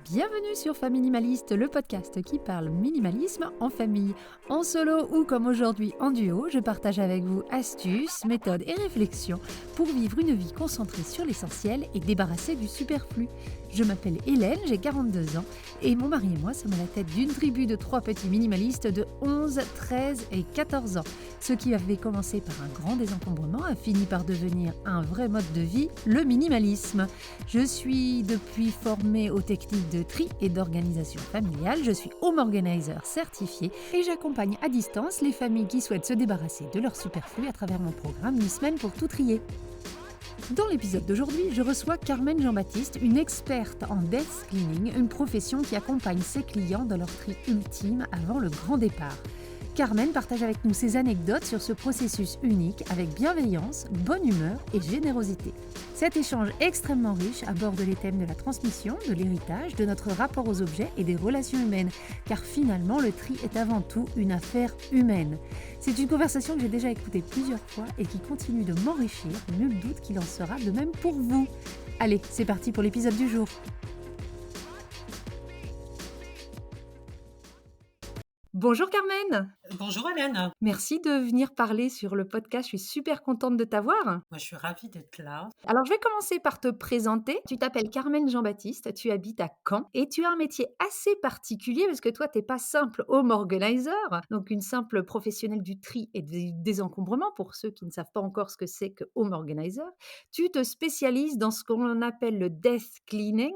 Bienvenue sur Faminimaliste, le podcast qui parle minimalisme en famille. En solo ou comme aujourd'hui en duo, je partage avec vous astuces, méthodes et réflexions pour vivre une vie concentrée sur l'essentiel et débarrassée du superflu. Je m'appelle Hélène, j'ai 42 ans et mon mari et moi sommes à la tête d'une tribu de 3 petits minimalistes de 11, 13 et 14 ans. Ce qui avait commencé par un grand désencombrement a fini par devenir un vrai mode de vie, le minimalisme. Je suis depuis formée aux techniques de tri et d'organisation familiale. Je suis home organizer certifié et j'accompagne à distance les familles qui souhaitent se débarrasser de leur superflu à travers mon programme 8 semaines pour tout trier. Dans l'épisode d'aujourd'hui, je reçois Carmen Jean-Baptiste, une experte en desk cleaning, une profession qui accompagne ses clients dans leur tri ultime avant le grand départ. Carmen partage avec nous ses anecdotes sur ce processus unique avec bienveillance, bonne humeur et générosité. Cet échange extrêmement riche aborde les thèmes de la transmission, de l'héritage, de notre rapport aux objets et des relations humaines, car finalement le tri est avant tout une affaire humaine. C'est une conversation que j'ai déjà écoutée plusieurs fois et qui continue de m'enrichir, nul doute qu'il en sera de même pour vous. Allez, c'est parti pour l'épisode du jour. Bonjour Carmen. Bonjour Hélène. Merci de venir parler sur le podcast, je suis super contente de t'avoir. Moi, je suis ravie d'être là. Alors je vais commencer par te présenter. Tu t'appelles Carmen Jean-Baptiste, tu habites à Caen et tu as un métier assez particulier parce que toi, tu n'es pas simple home organizer, donc une simple professionnelle du tri et du désencombrement pour ceux qui ne savent pas encore ce que c'est que home organizer. Tu te spécialises dans ce qu'on appelle le death cleaning,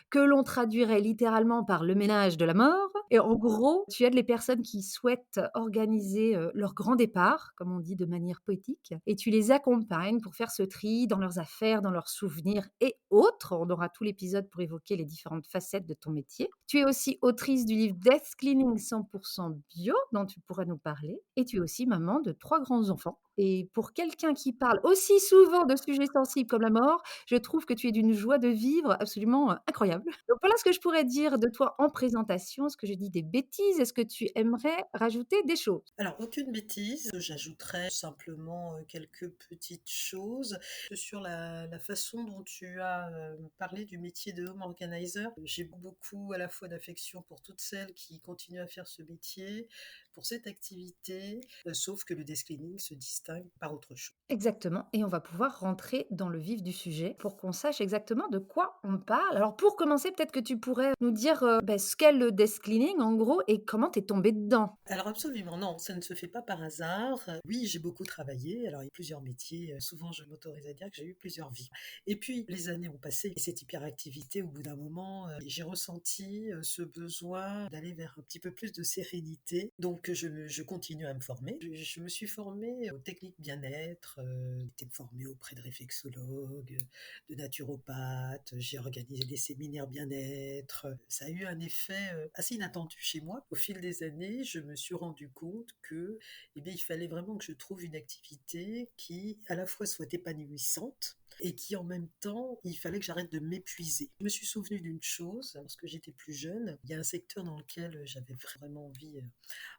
que l'on traduirait littéralement par le ménage de la mort. Et en gros, tu aides les personnes qui souhaitent organiser leur grand départ, comme on dit de manière poétique, et tu les accompagnes pour faire ce tri dans leurs affaires, dans leurs souvenirs et autres. On aura tout l'épisode pour évoquer les différentes facettes de ton métier. Tu es aussi autrice du livre Death Cleaning 100% bio, dont tu pourras nous parler, et tu es aussi maman de 3 grands-enfants. Et pour quelqu'un qui parle aussi souvent de sujets sensibles comme la mort, je trouve que tu es d'une joie de vivre absolument incroyable. Donc voilà ce que je pourrais dire de toi en présentation. Est-ce que je dis des bêtises? Est-ce que tu aimerais rajouter des choses? Alors, aucune bêtise, j'ajouterai simplement quelques petites choses sur la façon dont tu as parlé du métier de home organizer. J'ai beaucoup à la fois d'affection pour toutes celles qui continuent à faire ce métier, pour cette activité, sauf que le desk cleaning se distingue par autre chose. Exactement, et on va pouvoir rentrer dans le vif du sujet pour qu'on sache exactement de quoi on parle. Alors pour commencer, peut-être que tu pourrais nous dire ce qu'est le desk cleaning en gros et comment t'es tombée dedans. Alors absolument non, ça ne se fait pas par hasard. Oui, j'ai beaucoup travaillé, alors il y a plusieurs métiers, souvent je m'autorise à dire que j'ai eu plusieurs vies. Et puis les années ont passé et cette hyperactivité, au bout d'un moment, j'ai ressenti ce besoin d'aller vers un petit peu plus de sérénité. Donc je continue à me former. Je me suis formée aux techniques bien-être, j'ai été formée auprès de réflexologues, de naturopathes, j'ai organisé des séminaires bien-être. Ça a eu un effet assez inattendu chez moi. Au fil des années, je me suis rendu compte que, eh bien, il fallait vraiment que je trouve une activité qui, à la fois, soit épanouissante et qui, en même temps, il fallait que j'arrête de m'épuiser. Je me suis souvenu d'une chose, lorsque j'étais plus jeune, il y a un secteur dans lequel j'avais vraiment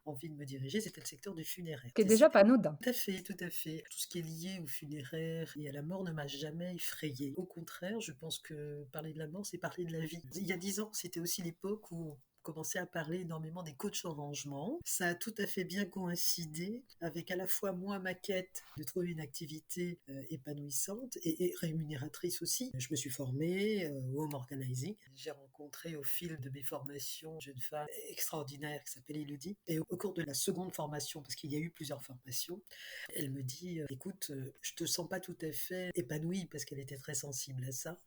envie de me diriger, c'était le secteur du funéraire. Qui est déjà pas anodin. Tout à fait, tout à fait. Tout ce qui est lié au funéraire et à la mort ne m'a jamais effrayée. Au contraire, je pense que parler de la mort, c'est parler de la vie. Il y a 10 ans, c'était aussi l'époque où on commençait à parler énormément des coachs en rangement. Ça a tout à fait bien coïncidé avec à la fois moi, ma quête de trouver une activité épanouissante et rémunératrice aussi. Je me suis formée au home organizing. J'ai rencontré au fil de mes formations une jeune femme extraordinaire qui s'appelle Elodie. Et au cours de la seconde formation, parce qu'il y a eu plusieurs formations, elle me dit écoute, je te sens pas tout à fait épanouie, parce qu'elle était très sensible à ça.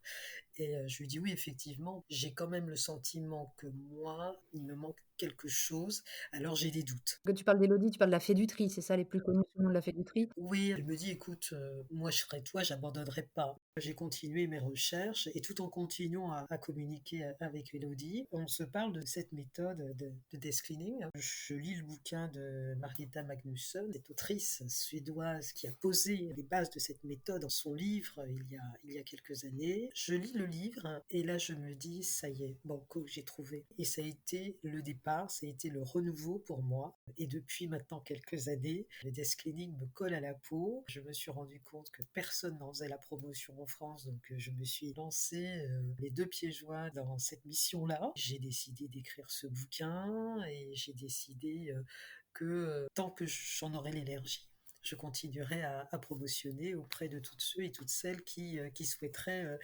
Et je lui dis oui, effectivement, j'ai quand même le sentiment que moi, il me manque quelque chose, alors j'ai des doutes. Quand tu parles d'Élodie, tu parles de la fée du tri, c'est ça les plus connus sous le nom de la fée du tri? Oui, elle me dit écoute, moi je serai toi, j'abandonnerai pas. J'ai continué mes recherches et tout en continuant à communiquer avec Elodie, on se parle de cette méthode de desk cleaning. Je lis le bouquin de Margareta Magnusson, cette autrice suédoise qui a posé les bases de cette méthode dans son livre il y a quelques années. Je lis le livre et là je me dis ça y est, banco, j'ai trouvé. Et ça a été le départ. départ, ça a été le renouveau pour moi. Et depuis maintenant quelques années, le desk cleaning me colle à la peau. Je me suis rendu compte que personne n'en faisait la promotion en France, donc je me suis lancée les deux pieds joints dans cette mission-là. J'ai décidé d'écrire ce bouquin et j'ai décidé que tant que j'en aurai l'énergie, je continuerai à promotionner auprès de toutes ceux et toutes celles qui souhaiteraient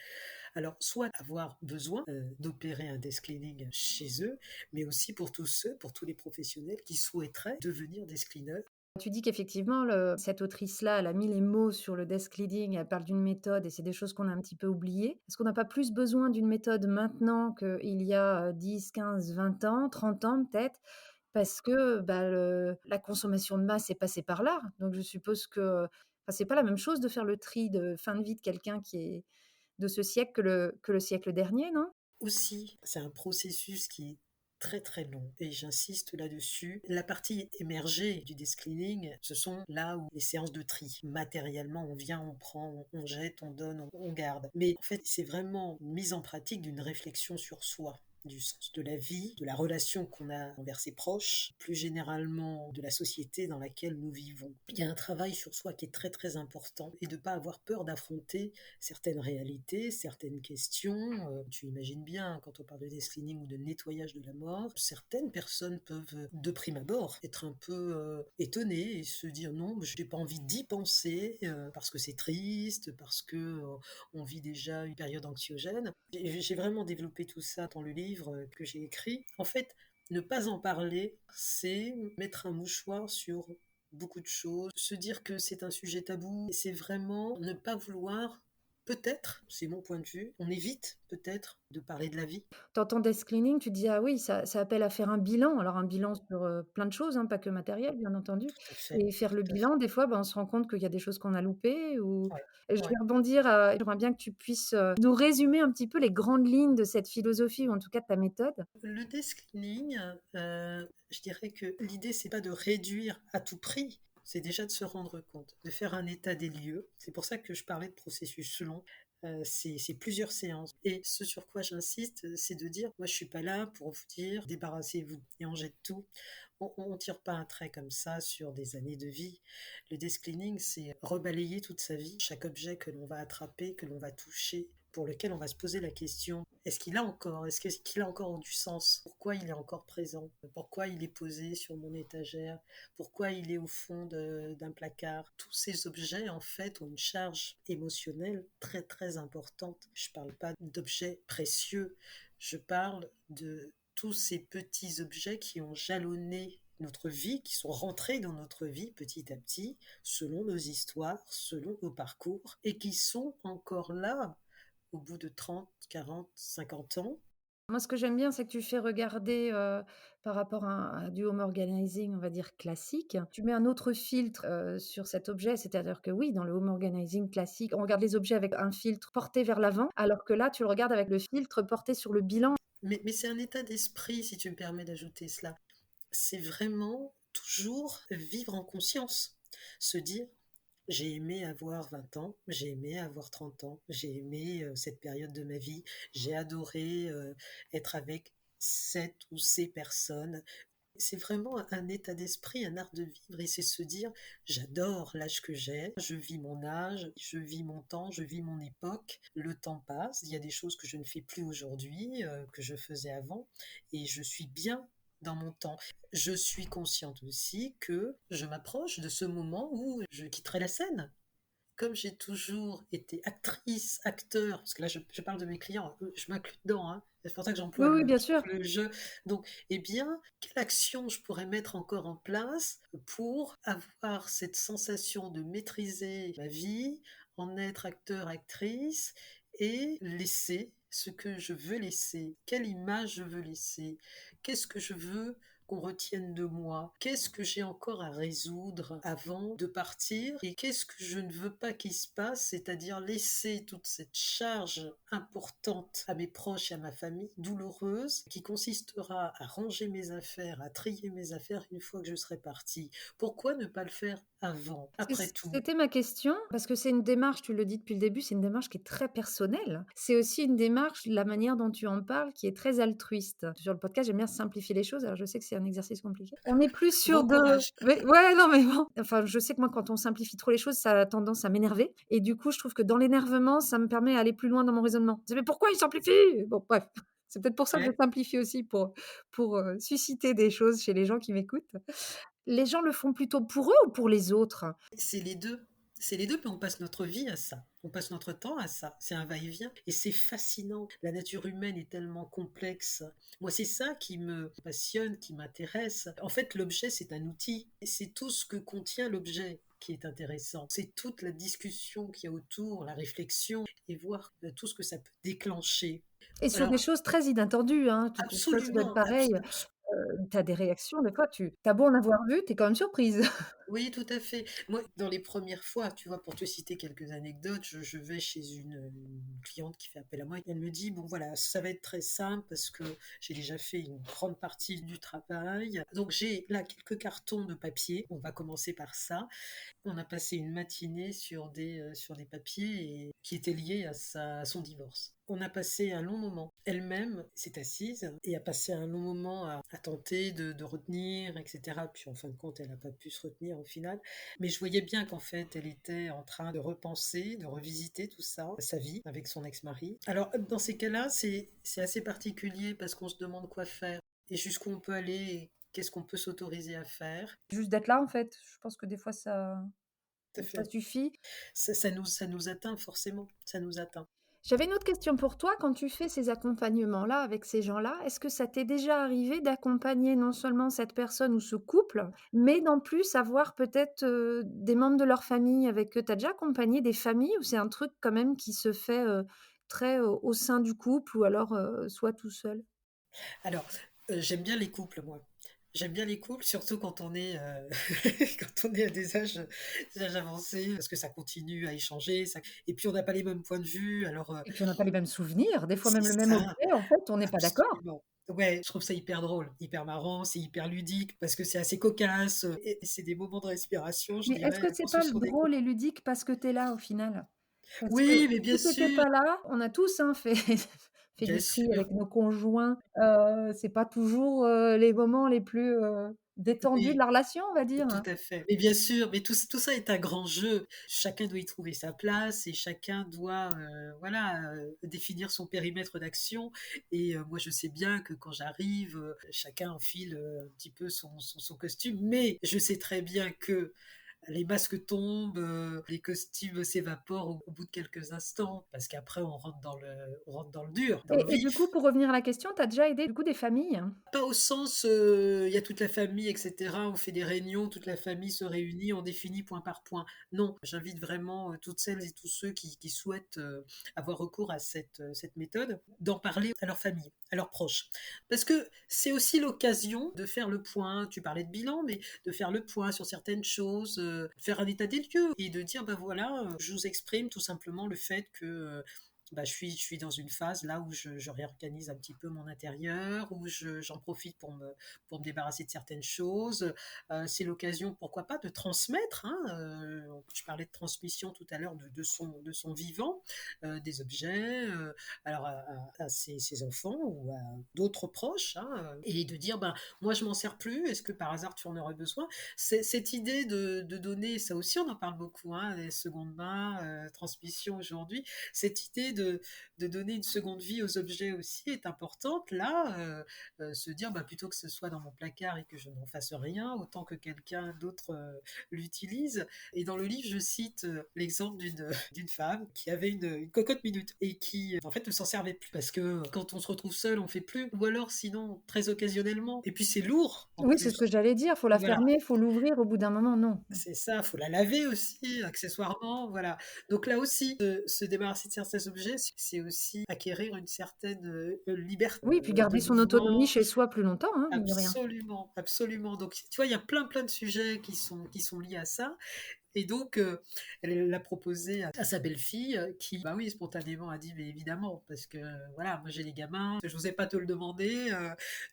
alors soit avoir besoin d'opérer un desk cleaning chez eux, mais aussi pour tous ceux, pour tous les professionnels qui souhaiteraient devenir desk cleaner. Tu dis qu'effectivement, cette autrice-là, elle a mis les mots sur le desk leading, elle parle d'une méthode et c'est des choses qu'on a un petit peu oubliées. Est-ce qu'on n'a pas plus besoin d'une méthode maintenant qu'il y a 10, 15, 20 ans, 30 ans peut-être? Parce que bah, la consommation de masse est passée par là. Donc je suppose que enfin, c'est pas la même chose de faire le tri de fin de vie de quelqu'un qui est de ce siècle que le siècle dernier, non? Aussi, c'est un processus qui est très très long et j'insiste là-dessus. La partie émergée du desk cleaning, ce sont là où les séances de tri. Matériellement, on vient, on prend, on jette, on donne, on garde. Mais en fait, c'est vraiment une mise en pratique d'une réflexion sur soi, du sens de la vie, de la relation qu'on a envers ses proches, plus généralement de la société dans laquelle nous vivons. Il y a un travail sur soi qui est très très important et de ne pas avoir peur d'affronter certaines réalités, certaines questions. Tu imagines bien, quand on parle de desk cleaning ou de nettoyage de la mort, certaines personnes peuvent, de prime abord, être un peu étonnées et se dire non, je n'ai pas envie d'y penser parce que c'est triste, parce que on vit déjà une période anxiogène. J'ai vraiment développé tout ça dans le livre que j'ai écrit. En fait, ne pas en parler, c'est mettre un mouchoir sur beaucoup de choses, se dire que c'est un sujet tabou, c'est vraiment ne pas vouloir, peut-être, c'est mon point de vue, on évite peut-être de parler de la vie. T'entends desk cleaning, tu te dis: «Ah oui, ça appelle à faire un bilan». Alors un bilan sur, plein de choses, hein, pas que matériel, bien entendu Tout à fait, et faire le tout à fait. bilan, des fois, ben, on se rend compte qu'il y a des choses qu'on a loupées ou Ouais, et je vais ouais. rebondir, j'aimerais bien que tu puisses, nous résumer un petit peu les grandes lignes de cette philosophie ou en tout cas de ta méthode. Le desk cleaning, je dirais que l'idée, c'est pas de réduire à tout prix, c'est déjà de se rendre compte, de faire un état des lieux. C'est pour ça que je parlais de processus long. C'est plusieurs séances. Et ce sur quoi j'insiste, c'est de dire, moi je suis pas là pour vous dire, débarrassez-vous et on jette tout. On ne tire pas un trait comme ça sur des années de vie. Le desk cleaning, c'est rebalayer toute sa vie, chaque objet que l'on va attraper, que l'on va toucher, pour lequel on va se poser la question, est-ce qu'il a encore, est-ce qu'il a encore du sens? Pourquoi il est encore présent? Pourquoi il est posé sur mon étagère? Pourquoi il est au fond d'un placard? Tous ces objets, en fait, ont une charge émotionnelle très très importante. Je ne parle pas d'objets précieux, je parle de tous ces petits objets qui ont jalonné notre vie, qui sont rentrés dans notre vie petit à petit, selon nos histoires, selon nos parcours, et qui sont encore là au bout de 30, 40, 50 ans. Moi, ce que j'aime bien, c'est que tu fais regarder, par rapport à du home organizing, on va dire classique. Tu mets un autre filtre, sur cet objet, c'est-à-dire que oui, dans le home organizing classique, on regarde les objets avec un filtre porté vers l'avant, alors que là, tu le regardes avec le filtre porté sur le bilan. Mais c'est un état d'esprit, si tu me permets d'ajouter cela. C'est vraiment toujours vivre en conscience. Se dire, j'ai aimé avoir 20 ans, j'ai aimé avoir 30 ans, j'ai aimé cette période de ma vie, j'ai adoré être avec cette ou ces personnes. C'est vraiment un état d'esprit, un art de vivre et c'est se dire j'adore l'âge que j'ai, je vis mon âge, je vis mon temps, je vis mon époque, le temps passe, il y a des choses que je ne fais plus aujourd'hui, que je faisais avant et je suis bien dans mon temps. Je suis consciente aussi que je m'approche de ce moment où je quitterai la scène. Comme j'ai toujours été actrice, acteur, parce que là je parle de mes clients, je m'inclus dedans, hein, c'est pour ça que Oui, j'emploie oui, bien sûr. le jeu. Donc, eh bien, quelle action je pourrais mettre encore en place pour avoir cette sensation de maîtriser ma vie, en être acteur, actrice et laisser ce que je veux laisser, quelle image je veux laisser, qu'est-ce que je veux qu'on retienne de moi? Qu'est-ce que j'ai encore à résoudre avant de partir? Et qu'est-ce que je ne veux pas qu'il se passe? C'est-à-dire laisser toute cette charge importante à mes proches et à ma famille, douloureuse, qui consistera à ranger mes affaires, à trier mes affaires une fois que je serai partie. Pourquoi ne pas le faire avant, après tout? C'était ma question, parce que c'est une démarche, tu le dis depuis le début, c'est une démarche qui est très personnelle. C'est aussi une démarche, la manière dont tu en parles, qui est très altruiste. Sur le podcast, j'aime bien simplifier les choses, alors je sais que c'est un exercice compliqué. On est plus Bon sur de courage. mais ouais, non, mais bon, enfin, je sais que moi, quand on simplifie trop les choses, ça a tendance à m'énerver et du coup, je trouve que dans l'énervement, ça me permet d'aller plus loin dans mon raisonnement. Je dis: «Mais pourquoi il simplifie?» Bon, bref, c'est peut-être pour ça que je Ouais. simplifie aussi pour susciter des choses chez les gens qui m'écoutent. Les gens le font plutôt pour eux ou pour les autres? C'est les 2. C'est les 2, mais on passe notre vie à ça. On passe notre temps à ça. C'est un va-et-vient et c'est fascinant. La nature humaine est tellement complexe. Moi, c'est ça qui me passionne, qui m'intéresse. En fait, l'objet, c'est un outil et c'est tout ce que contient l'objet qui est intéressant. C'est toute la discussion qu'il y a autour, la réflexion et voir tout ce que ça peut déclencher. Et sur Alors, des choses très inattendues, hein, tu toi, ça doit être absolument, pareil, tu as des réactions, des fois tu as beau en avoir vu, tu es quand même surprise. oui, tout à fait. Moi, dans les premières fois, tu vois, pour te citer quelques anecdotes, je vais chez une cliente qui fait appel à moi. Elle me dit, bon voilà, ça va être très simple parce que j'ai déjà fait une grande partie du travail. Donc j'ai là quelques cartons de papier. On va commencer par ça. On a passé une matinée sur des papiers qui étaient liés à son divorce. On a passé un long moment. Elle-même s'est assise et a passé un long moment à tenter de retenir, etc. Puis en fin de compte, elle n'a pas pu se retenir au final. Mais je voyais bien qu'en fait, elle était en train de repenser, de revisiter tout ça, sa vie avec son ex-mari. Alors, dans ces cas-là, c'est assez particulier parce qu'on se demande quoi faire et jusqu'où on peut aller et qu'est-ce qu'on peut s'autoriser à faire. Juste d'être là, en fait, je pense que des fois Tout à ça fait. suffit. Ça nous atteint forcément, ça nous atteint. J'avais une autre question pour toi. Quand tu fais ces accompagnements-là avec ces gens-là, est-ce que ça t'est déjà arrivé d'accompagner non seulement cette personne ou ce couple, mais d'en plus avoir peut-être, des membres de leur famille avec eux? Tu as déjà accompagné des familles ou c'est un truc quand même qui se fait, très, au sein du couple ou alors, soit tout seul? Alors, j'aime bien les couples moi. J'aime bien les couples, surtout quand on est, quand on est à des âges avancés, parce que ça continue à échanger, ça et puis on n'a pas les mêmes points de vue, alors, Et puis on n'a pas les mêmes souvenirs, des fois c'est même le même ça, objet, en fait, on n'est pas d'accord. absolument. Ouais, je trouve ça hyper drôle, hyper marrant, c'est hyper ludique parce que c'est assez cocasse, et c'est des moments de respiration, je Mais est-ce dirais, que c'est quand ce pas sont des drôle couples. et ludique parce que tu es là au final? Parce que Oui, mais bien si tu étais sûr, pas là, on a tous, hein, fait fait bien du tri sûr, avec nos conjoints, c'est pas toujours, les moments les plus, détendus de oui. la relation, on va dire, Tout hein. à fait. Mais bien sûr, mais tout ça est un grand jeu. Chacun doit y trouver sa place et chacun doit, voilà, définir son périmètre d'action et moi, je sais bien que quand j'arrive, chacun enfile, un petit peu son costume, mais je sais très bien que les masques tombent, les costumes s'évaporent au bout de quelques instants parce qu'après on rentre dans le dur, dans le Et du coup, vif. pour revenir à la question, tu as déjà aidé, du coup, des familles? Pas au sens, il y a toute la famille et cetera, on fait des réunions, toute la famille se réunit, on définit point par point. Non, j'invite vraiment, toutes celles et tous ceux qui souhaitent, avoir recours à cette méthode, d'en parler à leur famille, à leurs proches. Parce que c'est aussi l'occasion de faire le point, tu parlais de bilan, mais de faire le point sur certaines choses, faire un état des lieux et de dire: «Bah, voilà, je vous exprime tout simplement le fait que, bah, je suis dans une phase là où je réorganise un petit peu mon intérieur, où j'en profite pour me débarrasser de certaines choses. C'est l'occasion, pourquoi pas, de transmettre. Hein, je parlais de transmission tout à l'heure de son vivant, des objets, alors à ses enfants ou à d'autres proches, hein, et de dire, ben, moi je m'en sers plus, est-ce que par hasard tu en aurais besoin? Cette idée de donner, ça aussi on en parle beaucoup, hein, les secondes mains, transmission aujourd'hui, cette idée de donner une seconde vie aux objets aussi est importante. Là, se dire, bah, plutôt que ce soit dans mon placard et que je n'en fasse rien, autant que quelqu'un d'autre l'utilise. Et dans le livre, je cite l'exemple d'une femme qui avait une cocotte minute et qui, en fait, ne s'en servait plus. Parce que quand on se retrouve seul, on fait plus. Ou alors, sinon, très occasionnellement. Et puis, c'est lourd, en Oui, c'est ce plus. que j'allais dire, faut la Voilà. fermer, faut l'ouvrir au bout d'un moment, non. C'est ça, faut la laver aussi, accessoirement, voilà. Donc là aussi, se débarrasser de certains objets l'objet, c'est aussi acquérir une certaine liberté Oui, puis garder de son autonomie mouvement. chez soi plus longtemps, hein, mine de rien. Absolument, absolument. Donc, tu vois, il y a plein de sujets qui sont liés à ça. Et donc, elle l'a proposé à sa belle-fille, qui, bah oui, spontanément a dit, mais évidemment, parce que voilà, moi j'ai les gamins, je n'osais pas te le demander,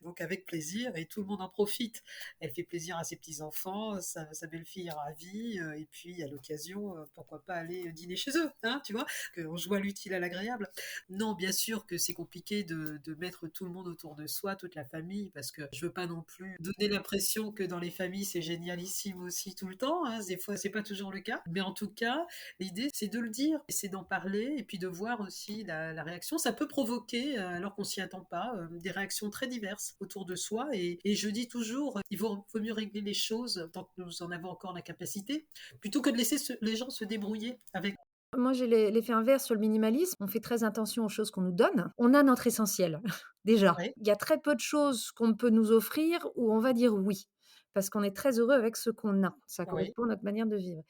donc avec plaisir, et tout le monde en profite. Elle fait plaisir à ses petits-enfants, sa belle-fille est ravie, et puis à l'occasion, pourquoi pas aller dîner chez eux, hein, tu vois, qu'on joue à l'utile à l'agréable. Non, bien sûr que c'est compliqué de mettre tout le monde autour de soi, toute la famille, parce que je veux pas non plus donner l'impression que dans les familles c'est génialissime aussi tout le temps, hein. Des fois c'est pas toujours le cas, mais en tout cas l'idée c'est de le dire, et c'est d'en parler, et puis de voir aussi la réaction. Ça peut provoquer, alors qu'on s'y attend pas, des réactions très diverses autour de soi, et je dis toujours, il faut mieux régler les choses tant que nous en avons encore la capacité, plutôt que de laisser les gens se débrouiller avec. Moi, j'ai l'effet inverse sur le minimalisme. On fait très attention aux choses qu'on nous donne. On a notre essentiel, déjà. Ouais, Il y a très peu de choses qu'on peut nous offrir où on va dire oui, parce qu'on est très heureux avec ce qu'on a. Ça ouais. correspond à notre manière de vivre.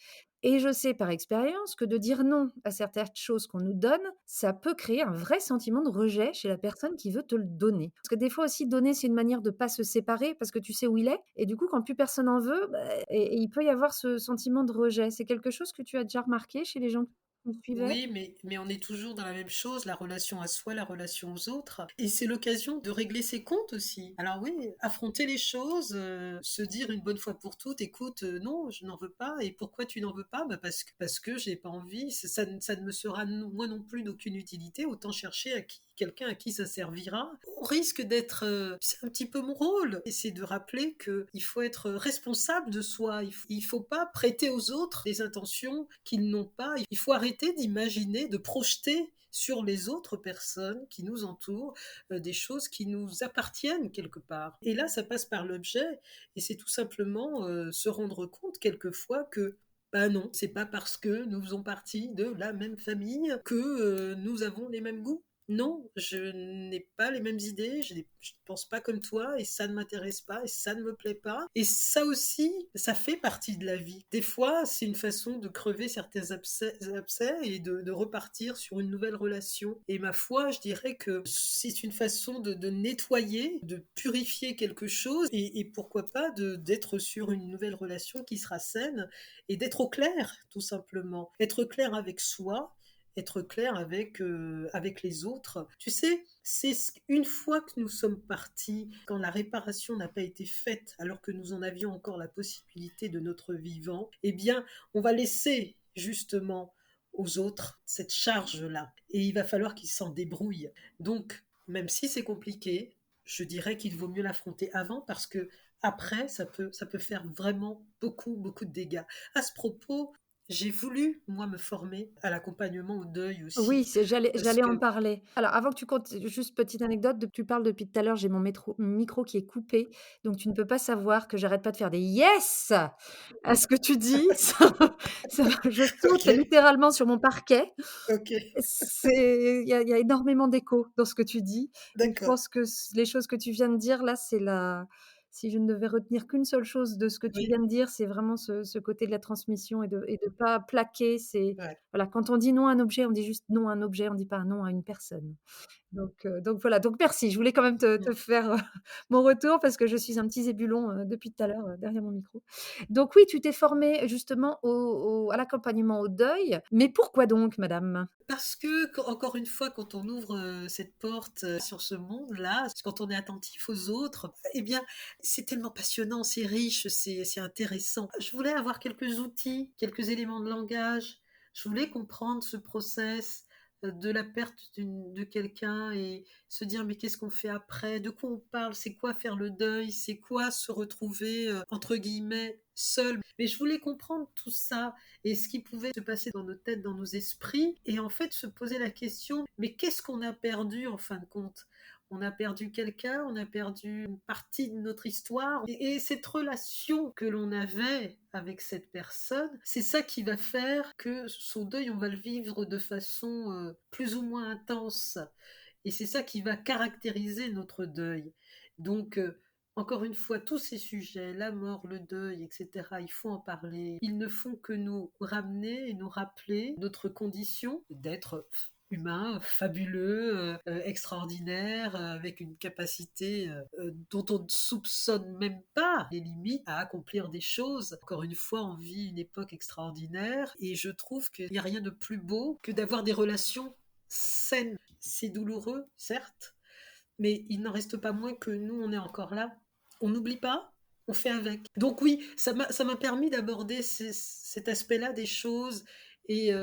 Et je sais par expérience que de dire non à certaines choses qu'on nous donne, ça peut créer un vrai sentiment de rejet chez la personne qui veut te le donner. Parce que des fois aussi, donner, c'est une manière de ne pas se séparer parce que tu sais où il est. Et du coup, quand plus personne en veut, bah, et il peut y avoir ce sentiment de rejet. C'est quelque chose que tu as déjà remarqué chez les gens qui me suivaient? Oui, mais on est toujours dans la même chose, la relation à soi, la relation aux autres. Et c'est l'occasion de régler ses comptes aussi. Alors oui, affronter les choses, se dire une bonne fois pour toutes, écoute, non, je n'en veux pas. Et pourquoi tu n'en veux pas? Bah parce que j'ai pas envie. Ça ne me sera moi non plus d'aucune utilité. Autant chercher quelqu'un à qui ça servira. Au risque d'être, c'est un petit peu mon rôle, et c'est de rappeler que il faut être responsable de soi. Il faut pas prêter aux autres des intentions qu'ils n'ont pas. Il faut arrêter d'imaginer, de projeter sur les autres personnes qui nous entourent des choses qui nous appartiennent quelque part. Et là, ça passe par l'objet, et c'est tout simplement se rendre compte quelquefois que bah non, c'est pas parce que nous faisons partie de la même famille que nous avons les mêmes goûts. Non, je n'ai pas les mêmes idées, je ne pense pas comme toi, et ça ne m'intéresse pas, et ça ne me plaît pas. Et ça aussi, ça fait partie de la vie. Des fois, c'est une façon de crever certains abcès et de repartir sur une nouvelle relation. Et ma foi, je dirais que c'est une façon de nettoyer, de purifier quelque chose, et pourquoi pas d'être sur une nouvelle relation qui sera saine, et d'être au clair, tout simplement. Être clair avec soi, être clair avec les autres. Tu sais, c'est une fois que nous sommes partis, quand la réparation n'a pas été faite, alors que nous en avions encore la possibilité de notre vivant, eh bien, on va laisser justement aux autres cette charge-là. Et il va falloir qu'ils s'en débrouillent. Donc, même si c'est compliqué, je dirais qu'il vaut mieux l'affronter avant, parce que après, ça peut faire vraiment beaucoup de dégâts. À ce propos, j'ai voulu, moi, me former à l'accompagnement au deuil Oui, aussi, parce j'allais en que parler. Alors avant que tu comptes, juste petite anecdote, tu parles depuis tout à l'heure, j'ai mon micro qui est coupé, donc tu ne peux pas savoir que j'arrête pas de faire des «yes» à ce que tu dis. Je saute OK, littéralement sur mon parquet. OK, Il y a énormément d'écho dans ce que tu dis, et je d'accord, pense que les choses que tu viens de dire là, si je ne devais retenir qu'une seule chose de ce que tu oui, viens de dire, c'est vraiment ce côté de la transmission, et de pas plaquer. ouais. Voilà, quand on dit non à un objet, on dit juste non à un objet, on dit pas non à une personne. Donc voilà, donc merci. Je voulais quand même te Mmh. faire, mon retour parce que je suis un petit zébulon, depuis tout à l'heure, derrière mon micro. Donc oui, tu t'es formée justement à l'accompagnement au deuil, mais pourquoi donc madame? Parce que, encore une fois, quand on ouvre cette porte sur ce monde-là, quand on est attentif aux autres, eh bien, c'est tellement passionnant, c'est riche, c'est intéressant. Je voulais avoir quelques outils, quelques éléments de langage. Je voulais comprendre ce process de la perte de quelqu'un, et se dire mais qu'est-ce qu'on fait après? De quoi on parle? C'est quoi faire le deuil? C'est quoi se retrouver entre guillemets seul? Mais je voulais comprendre tout ça, et ce qui pouvait se passer dans nos têtes, dans nos esprits, et en fait se poser la question, mais qu'est-ce qu'on a perdu en fin de compte? On a perdu quelqu'un, on a perdu une partie de notre histoire, et cette relation que l'on avait avec cette personne, c'est ça qui va faire que son deuil, on va le vivre de façon plus ou moins intense, et c'est ça qui va caractériser notre deuil. Donc, encore une fois, tous ces sujets, la mort, le deuil, etc., il faut en parler. Ils ne font que nous ramener et nous rappeler notre condition d'être humain, fabuleux, extraordinaire, avec une capacité dont on ne soupçonne même pas les limites à accomplir des choses. Encore une fois, on vit une époque extraordinaire et je trouve qu'il n'y a rien de plus beau que d'avoir des relations saines. C'est douloureux, certes, mais il n'en reste pas moins que nous, on est encore là. On n'oublie pas, on fait avec. Donc oui, ça m'a permis d'aborder cet aspect-là des choses. Et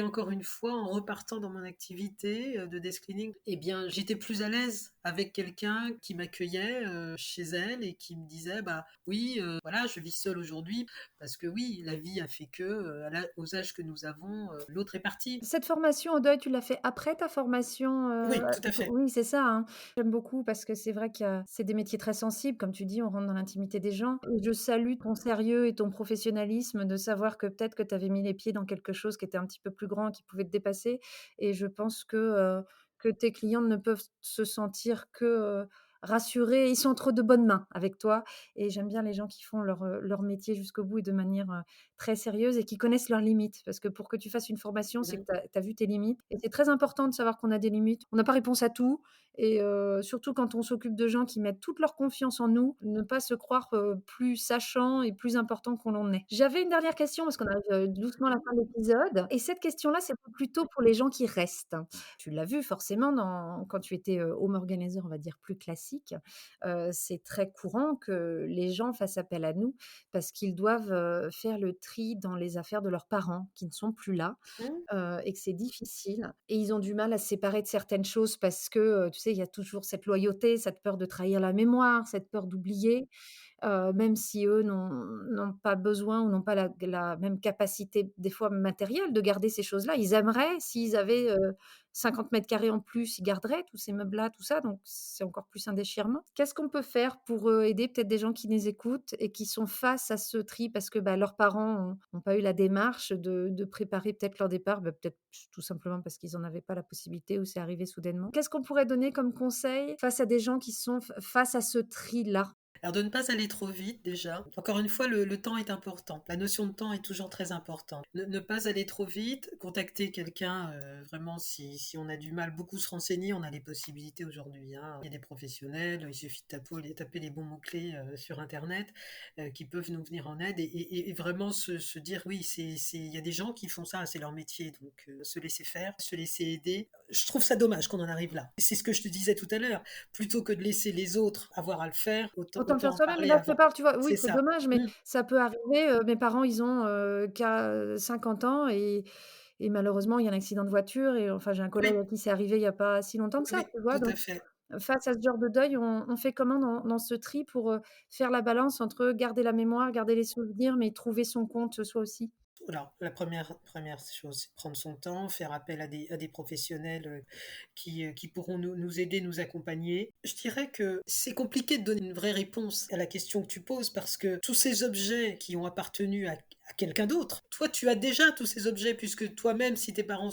encore une fois, en repartant dans mon activité de desk cleaning, eh bien, j'étais plus à l'aise avec quelqu'un qui m'accueillait chez elle et qui me disait, bah oui, voilà, je vis seule aujourd'hui parce que oui, la vie a fait que, aux âges que nous avons, l'autre est parti. Cette formation au deuil, tu l'as fait après ta formation, Oui, tout à fait. oui, c'est ça, hein. J'aime beaucoup parce que c'est vrai que c'est des métiers très sensibles, comme tu dis, on rentre dans l'intimité des gens et je salue ton sérieux et ton professionnalisme de savoir que peut-être que tu avais mis les pieds dans quelque chose qui était un petit peu plus grand, qui pouvait te dépasser et je pense que tes clients ne peuvent se sentir que, rassurés. Ils sont entre de bonnes mains avec toi et j'aime bien les gens qui font leur métier jusqu'au bout et de manière, très sérieuse et qui connaissent leurs limites. Parce que pour que tu fasses une formation, c'est que Mhm. tu as vu tes limites et c'est très important de savoir qu'on a des limites. On n'a pas réponse à tout et surtout quand on s'occupe de gens qui mettent toute leur confiance en nous, ne pas se croire, plus sachant et plus important qu'on l'en est. J'avais une dernière question parce qu'on arrive, doucement à la fin de l'épisode et cette question-là, c'est plutôt pour les gens qui restent. Tu l'as vu forcément quand tu étais, home organizer, on va dire plus classique, c'est très courant que les gens fassent appel à nous parce qu'ils doivent, faire le tri dans les affaires de leurs parents qui ne sont plus là, Mhm. et que c'est difficile et ils ont du mal à se séparer de certaines choses parce que, tu sais, il y a toujours cette loyauté, cette peur de trahir la mémoire, cette peur d'oublier. Même si eux n'ont pas besoin ou n'ont pas la même capacité, des fois matérielle, de garder ces choses-là. Ils aimeraient, s'ils avaient, 50 m² en plus, ils garderaient tous ces meubles-là, tout ça, donc c'est encore plus un déchirement. Qu'est-ce qu'on peut faire pour, aider peut-être des gens qui nous écoutent et qui sont face à ce tri parce que, bah, leurs parents ont pas eu la démarche de préparer peut-être leur départ, bah, peut-être tout simplement parce qu'ils en avaient pas la possibilité ou c'est arrivé soudainement? Qu'est-ce qu'on pourrait donner comme conseil face à des gens qui sont face à ce tri-là? Alors de ne pas aller trop vite déjà. Encore une fois, le temps est important. La notion de temps est toujours très importante. Ne pas aller trop vite, contacter quelqu'un vraiment si on a du mal, beaucoup se renseigner, on a les possibilités aujourd'hui, hein. Il y a des professionnels, il suffit de taper les bons mots-clés sur Internet qui peuvent nous venir en aide et vraiment se dire oui, il y a des gens qui font ça, c'est leur métier, donc se laisser faire, se laisser aider. Je trouve ça dommage qu'on en arrive là. C'est ce que je te disais tout à l'heure. Plutôt que de laisser les autres avoir à le faire, Autant le autant faire en soi-même, mais parler là je te avant. parle, tu vois, oui, C'est c'est ça. dommage, mais Mmh. ça peut arriver, mes parents, ils ont, 50 ans et malheureusement, il y a un accident de voiture et enfin, j'ai un collègue Oui, à qui c'est arrivé il y a pas si longtemps que oui, ça, oui, tu vois? tout Donc à fait. face à ce genre de deuil, on fait comment dans ce tri pour, faire la balance entre garder la mémoire, garder les souvenirs, mais trouver son compte, soi aussi? Alors, la première chose, c'est prendre son temps, faire appel à des professionnels qui pourront nous aider, nous accompagner. Je dirais que c'est compliqué de donner une vraie réponse à la question que tu poses parce que tous ces objets qui ont appartenu à quelqu'un d'autre, toi, tu as déjà tous ces objets puisque toi-même, si tes parents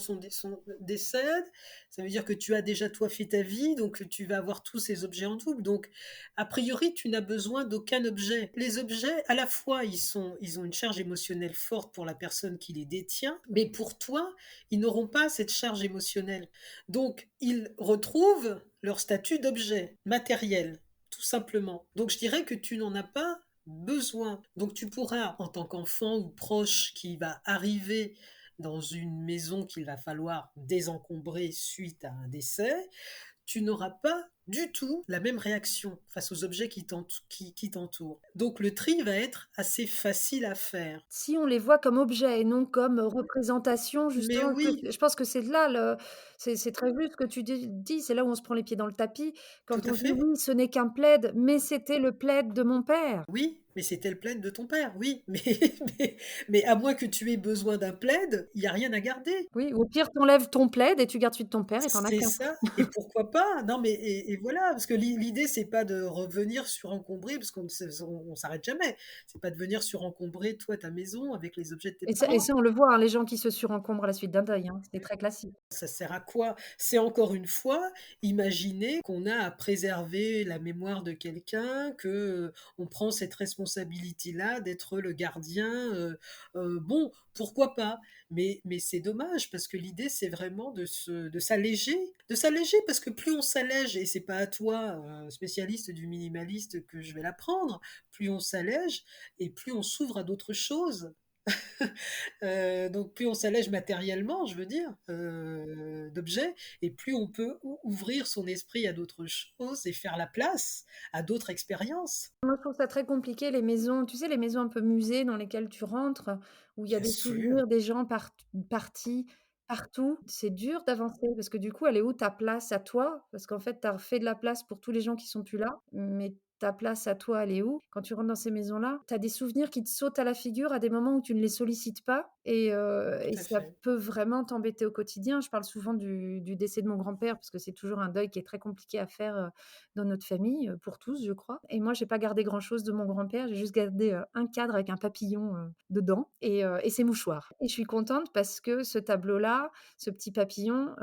décèdent, ça veut dire que tu as déjà, toi, fait ta vie, donc tu vas avoir tous ces objets en double. Donc, a priori, tu n'as besoin d'aucun objet. Les objets, à la fois, ils ont une charge émotionnelle forte pour la personne qui les détient, mais pour toi, ils n'auront pas cette charge émotionnelle. Donc, ils retrouvent leur statut d'objet matériel, tout simplement. Donc, je dirais que tu n'en as pas besoin. Donc, tu pourras, en tant qu'enfant ou proche qui va arriver dans une maison qu'il va falloir désencombrer suite à un décès, tu n'auras pas du tout la même réaction face aux objets qui t'entourent. Donc le tri va être assez facile à faire. Si on les voit comme objet et non comme, représentation Mais justement que oui, je pense que c'est là le c'est très juste ce que tu dis, c'est là où on se prend les pieds dans le tapis tout quand à on dit: fait. «Oui, ce n'est qu'un plaid, mais c'était le plaid de mon père». Oui, mais c'était le plaid de ton père, oui. Mais, mais à moins que tu aies besoin d'un plaid, il n'y a rien à garder. Oui, ou au pire, tu enlèves ton plaid et tu gardes celui de ton père et tu en as C'est qu'un. ça. Et pourquoi pas? Non, mais et voilà, parce que l'idée, c'est pas de revenir surencombrer, parce qu'on s'arrête jamais. C'est pas de venir surencombrer, toi, ta maison avec les objets de tes Et parents. ça, on le voit, hein, les gens qui se surencombrent à la suite d'un deuil, hein, c'est très classique. Ça sert à quoi? C'est encore une fois, imaginer qu'on a à préserver la mémoire de quelqu'un, que, on prend cette responsabilité-là d'être le gardien, bon, pourquoi pas? Mais c'est dommage parce que l'idée, c'est vraiment de s'alléger parce que plus on s'allège et c'est pas à toi, spécialiste du minimaliste, que je vais l'apprendre, plus on s'allège et plus on s'ouvre à d'autres choses. Donc plus on s'allège matériellement, je veux dire, d'objets, et plus on peut ouvrir son esprit à d'autres choses et faire la place à d'autres expériences. Moi, je trouve ça très compliqué les maisons, tu sais, les maisons un peu musées dans lesquelles tu rentres, où il y a Bien des sûr, souvenirs des gens partis partout. C'est dur d'avancer parce que du coup, elle est où ta place à toi? Parce qu'en fait, tu as fait de la place pour tous les gens qui sont plus là, mais ta place à toi, elle est où? Quand tu rentres dans ces maisons-là, tu as des souvenirs qui te sautent à la figure à des moments où tu ne les sollicites pas et tout à ça fait. peut vraiment t'embêter au quotidien. Je parle souvent du décès de mon grand-père parce que c'est toujours un deuil qui est très compliqué à faire, dans notre famille, pour tous, je crois. Et moi, j'ai pas gardé grand-chose de mon grand-père. J'ai juste gardé, un cadre avec un papillon, dedans et ses mouchoirs. Et je suis contente parce que ce tableau-là, ce petit papillon,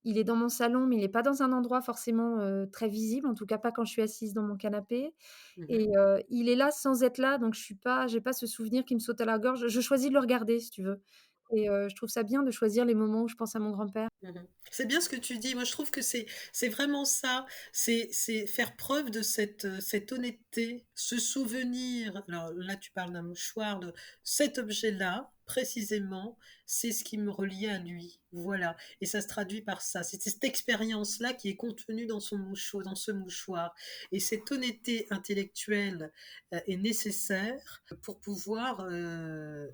il est dans mon salon, mais il est pas dans un endroit forcément, très visible, en tout cas pas quand je suis assise dans mon canapé Mmh. et il est là sans être là, donc j'ai pas ce souvenir qui me saute à la gorge. Je choisis de le regarder, si tu veux et je trouve ça bien de choisir les moments où je pense à mon grand-père. Mmh. C'est bien ce que tu dis. Moi, je trouve que c'est vraiment ça. C'est faire preuve de cette honnêteté, se souvenir. Alors là, tu parles d'un mouchoir, de cet objet-là, précisément, c'est ce qui me reliait à lui. Voilà, et ça se traduit par ça. C'est cette expérience-là qui est contenue dans ce mouchoir, et cette honnêteté intellectuelle, est nécessaire pour pouvoir,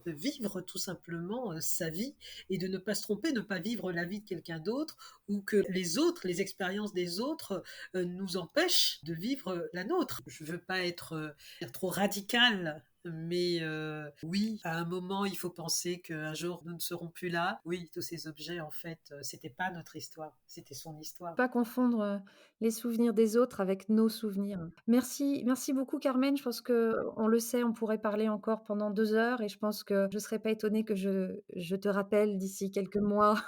vivre tout simplement, sa vie, et de ne pas se tromper, ne pas vivre la vie de quelqu'un d'autre, ou que les autres, les expériences des autres, nous empêchent de vivre la nôtre. Je veux pas être trop radicale, mais oui, à un moment, il faut penser qu'un jour, nous ne serons plus là. Oui, tous ces objets, en fait, c'était pas notre histoire, c'était son histoire. Pas confondre, les souvenirs des autres avec nos souvenirs. Merci beaucoup Carmen, je pense qu'on le sait, on pourrait parler encore pendant 2 heures et je pense que je serais pas étonnée que je te rappelle d'ici quelques mois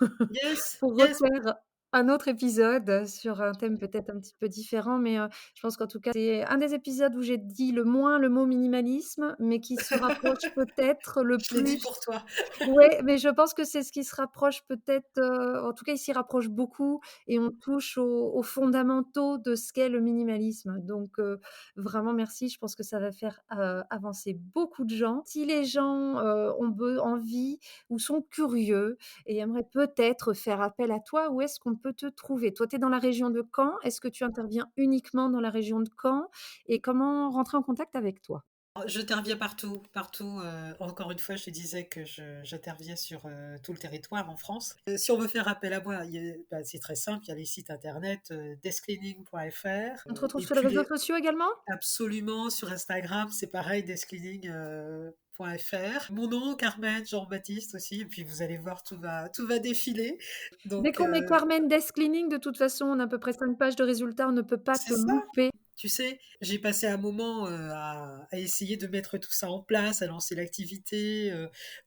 Yes, pour yes. refaire un autre épisode sur un thème peut-être un petit peu différent, mais je pense qu'en tout cas, c'est un des épisodes où j'ai dit le moins le mot minimalisme, mais qui se rapproche peut-être le Je l'ai dit plus. pour toi. Ouais, mais je pense que c'est ce qui se rapproche peut-être, en tout cas, il s'y rapproche beaucoup et on touche aux fondamentaux de ce qu'est le minimalisme. Donc, vraiment merci, je pense que ça va faire, avancer beaucoup de gens. Si les gens, envie ou sont curieux et aimeraient peut-être faire appel à toi, où est-ce qu'on peut te trouver? Toi, tu es dans la région de Caen. Est-ce que tu interviens uniquement dans la région de Caen? Et comment rentrer en contact avec toi? J'interviens partout, partout. Encore une fois, je te disais que j'interviens sur tout le territoire en France. Si on veut faire appel à moi, c'est très simple. Il y a les sites internet deskcleaning.fr, On te retrouve et sur les puis réseaux sociaux également? absolument sur Instagram, c'est pareil, deskcleaning.fr. Mon nom, Carmen Jean-Baptiste aussi. Et puis vous allez voir, tout va défiler. Dès Donc qu'on met Carmen Desk Cleaning, de toute façon, on a à peu près 5 pages de résultats, on ne peut pas c'est te ça. louper. Tu sais, j'ai passé un moment, à essayer de mettre tout ça en place, à lancer l'activité,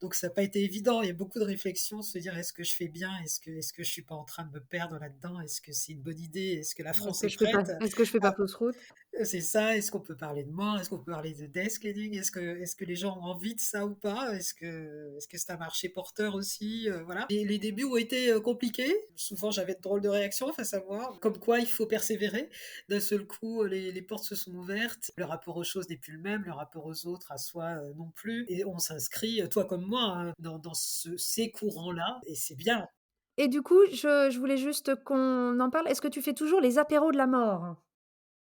donc ça n'a pas été évident. Il y a beaucoup de réflexions, se dire: «Est-ce que je fais bien? Est-ce que je suis pas en train de me perdre là-dedans? Est-ce que c'est une bonne idée? Est-ce que la France est prête?» Est-ce que je fais pas fausse route? C'est ça, est-ce qu'on peut parler de mort? Est-ce qu'on peut parler de desk cleaning? Est-ce que les gens ont envie de ça ou pas? Est-ce que c'est un marché porteur aussi? Voilà. Et les débuts ont été, compliqués. Souvent, j'avais de drôles de réactions face à moi, comme quoi il faut persévérer. D'un seul coup, les portes se sont ouvertes. Le rapport aux choses n'est plus le même, le rapport aux autres, à soi, non plus, et on s'inscrit, toi comme moi, hein, dans ces courants-là, et c'est bien. Et du coup, je voulais juste qu'on en parle. Est-ce que tu fais toujours les apéros de la mort?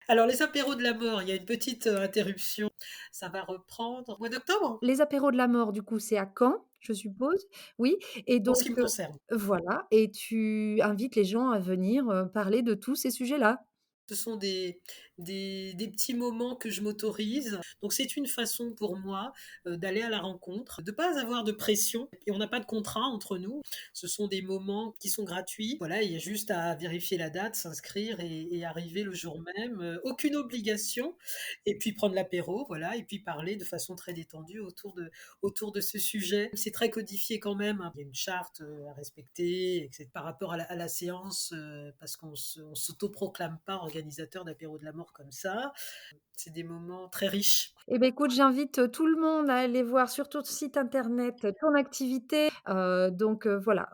Alors les apéros de la mort, il y a une petite, interruption. Ça va reprendre au mois d'octobre? Les apéros de la mort, du coup, c'est à Caen, je suppose? Oui et En ce donc qui me concerne. voilà et tu invites les gens à venir, parler de tous ces sujets-là? Ce sont des petits moments que je m'autorise. Donc c'est une façon pour moi d'aller à la rencontre, de ne pas avoir de pression. Et on n'a pas de contrat entre nous. Ce sont des moments qui sont gratuits. Voilà, il y a juste à vérifier la date, s'inscrire et arriver le jour même. Aucune obligation. Et puis prendre l'apéro, voilà, et puis parler de façon très détendue autour de ce sujet. C'est très codifié quand même, hein. Il y a une charte à respecter, etc. Par rapport à la séance, parce qu'on ne s'autoproclame pas organisateur d'apéro de la mort comme ça. C'est des moments très riches. Eh beh, écoute, j'invite, tout le monde à aller voir sur ton site internet, ton activité, voilà,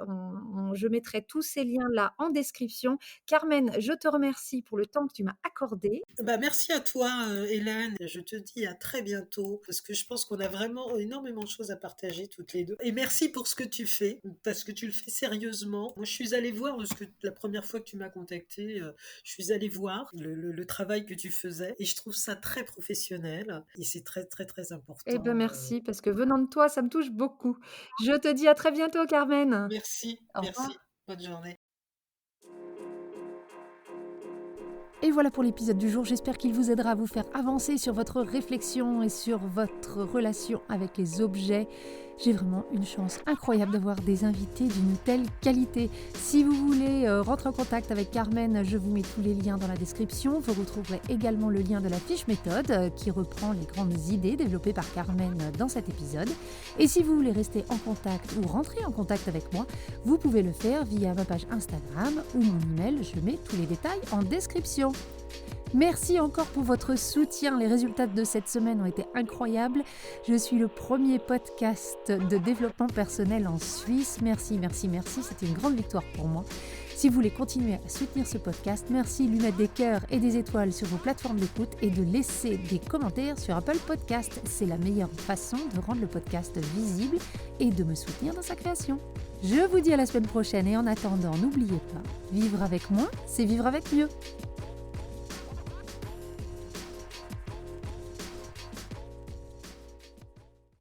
je mettrai tous ces liens-là en description. Carmen, je te remercie pour le temps que tu m'as accordé. Bah, merci à toi, Hélène. Je te dis à très bientôt parce que je pense qu'on a vraiment énormément de choses à partager toutes les deux. Et merci pour ce que tu fais parce que tu le fais sérieusement. Moi, je suis allée voir parce que la première fois que tu m'as contactée, je suis allée voir le travail que tu faisais et je trouve ça très professionnel et c'est très, très, très Eh ben, important. merci parce que venant de toi, ça me touche beaucoup. Je te dis à très bientôt, Carmen. Merci, Au merci. revoir. Bonne journée. Et voilà pour l'épisode du jour, j'espère qu'il vous aidera à vous faire avancer sur votre réflexion et sur votre relation avec les objets. J'ai vraiment une chance incroyable d'avoir des invités d'une telle qualité. Si vous voulez rentrer en contact avec Carmen, je vous mets tous les liens dans la description. Vous retrouverez également le lien de la fiche méthode qui reprend les grandes idées développées par Carmen dans cet épisode. Et si vous voulez rester en contact ou rentrer en contact avec moi, vous pouvez le faire via ma page Instagram ou mon email. Je mets tous les détails en description. Merci encore pour votre soutien. Les résultats de cette semaine ont été incroyables. Je suis le premier podcast de développement personnel en Suisse. Merci, merci, merci. C'était une grande victoire pour moi. Si vous voulez continuer à soutenir ce podcast, merci de lui mettre des cœurs et des étoiles sur vos plateformes d'écoute et de laisser des commentaires sur Apple Podcast. C'est la meilleure façon de rendre le podcast visible et de me soutenir dans sa création. Je vous dis à la semaine prochaine et en attendant, n'oubliez pas, vivre avec moins, c'est vivre avec mieux.